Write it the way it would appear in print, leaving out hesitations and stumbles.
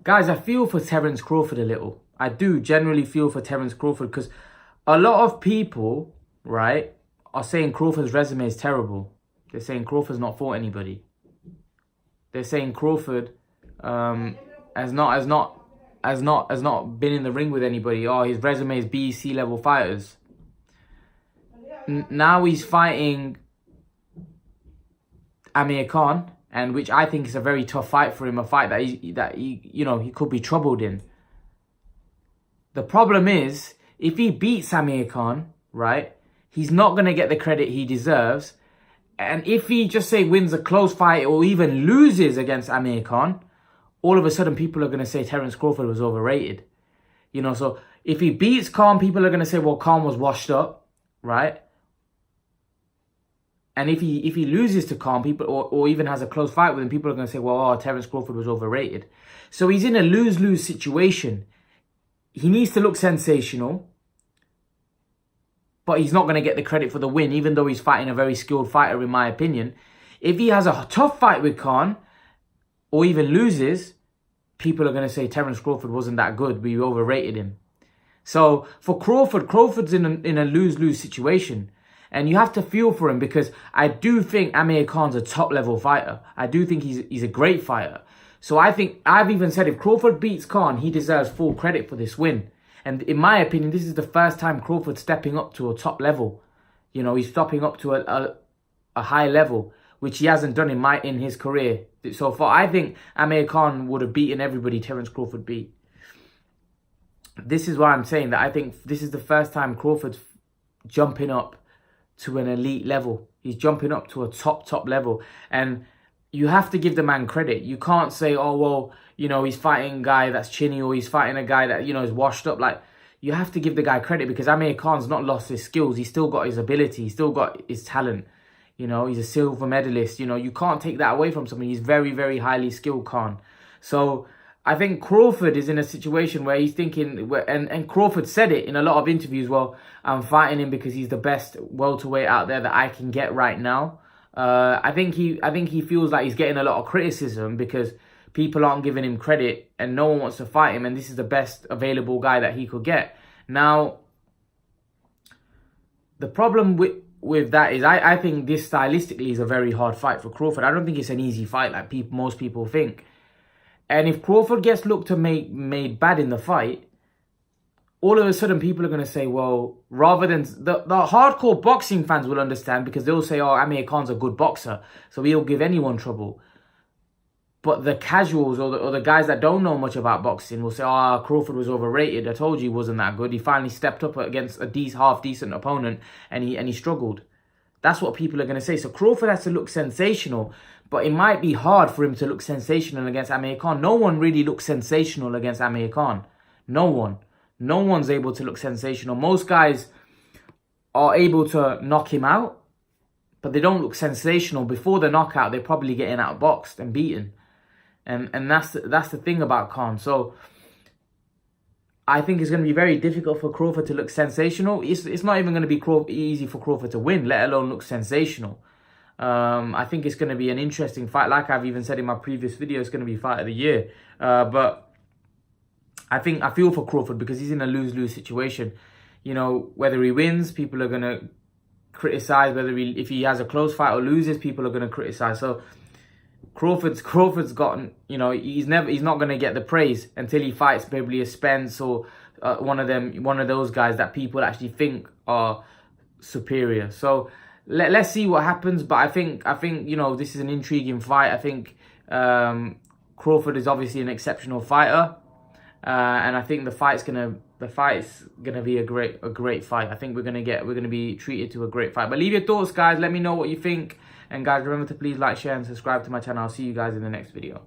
Guys, I feel for Terence Crawford a little. I do generally feel for Terence Crawford because a lot of people, right, are saying Crawford's resume is terrible. They're saying Crawford's not fought anybody. They're saying Crawford has not been in the ring with anybody. Oh, his resume is B, C level fighters. Now he's fighting Amir Khan, and which I think is a very tough fight for him, a fight that he could be troubled in. The problem is, if he beats Amir Khan, right, he's not going to get the credit he deserves. And if he just say wins a close fight or even loses against Amir Khan, all of a sudden people are going to say Terence Crawford was overrated. So if he beats Khan, people are going to say, well, Khan was washed up, right? And if he loses to Khan, people or even has a close fight with him, people are going to say, well, Terence Crawford was overrated. So he's in a lose-lose situation. He needs to look sensational, but he's not going to get the credit for the win, even though he's fighting a very skilled fighter, in my opinion. If he has a tough fight with Khan, or even loses, people are going to say Terence Crawford wasn't that good. We overrated him. So for Crawford's in a lose-lose situation. And you have to feel for him because I do think Amir Khan's a top-level fighter. I do think he's a great fighter. So I think, I've even said if Crawford beats Khan, he deserves full credit for this win. And in my opinion, this is the first time Crawford's stepping up to a top level. He's stepping up to a high level, which he hasn't done in his career so far. I think Amir Khan would have beaten everybody Terence Crawford beat. This is why I'm saying that I think this is the first time Crawford's jumping up to an elite level. He's jumping up to a top level. And you have to give the man credit. You can't say, oh, well, he's fighting a guy that's chinny or he's fighting a guy that, is washed up. Like, you have to give the guy credit because Amir Khan's not lost his skills. He's still got his ability. He's still got his talent. He's a silver medalist. You can't take that away from somebody. He's very, very highly skilled, Khan. So I think Crawford is in a situation where he's thinking, and Crawford said it in a lot of interviews, well, I'm fighting him because he's the best welterweight out there that I can get right now. I think he feels like he's getting a lot of criticism because people aren't giving him credit and no one wants to fight him, and this is the best available guy that he could get. Now, the problem with that is I think this stylistically is a very hard fight for Crawford. I don't think it's an easy fight like most people think. And if Crawford gets looked to made bad in the fight, all of a sudden people are going to say, well, rather than... The hardcore boxing fans will understand because they'll say, oh, Amir Khan's a good boxer, so he'll give anyone trouble. But the casuals or the guys that don't know much about boxing will say, oh, Crawford was overrated. I told you he wasn't that good. He finally stepped up against a half-decent opponent and he struggled. That's what people are going to say. So Crawford has to look sensational, but it might be hard for him to look sensational against Amir Khan. No one really looks sensational against Amir Khan. No one. No one's able to look sensational. Most guys are able to knock him out, but they don't look sensational. Before the knockout, they're probably getting outboxed and beaten. And that's the thing about Khan. So I think it's going to be very difficult for Crawford to look sensational. It's not even going to be easy for Crawford to win, let alone look sensational. I think it's going to be an interesting fight. Like I've even said in my previous video, it's going to be fight of the year. But I feel for Crawford because he's in a lose-lose situation. Whether he wins, people are going to criticize. If he has a close fight or loses, people are going to criticize. So Crawford's gotten, he's not going to get the praise until he fights probably a Spence or one of those guys that people actually think are superior. So let's see what happens. But I think this is an intriguing fight. I think Crawford is obviously an exceptional fighter, and I think the fight's gonna be a great fight. I think we're gonna be treated to a great fight. But leave your thoughts, guys. Let me know what you think. And guys, remember to please like, share, and subscribe to my channel. I'll see you guys in the next video.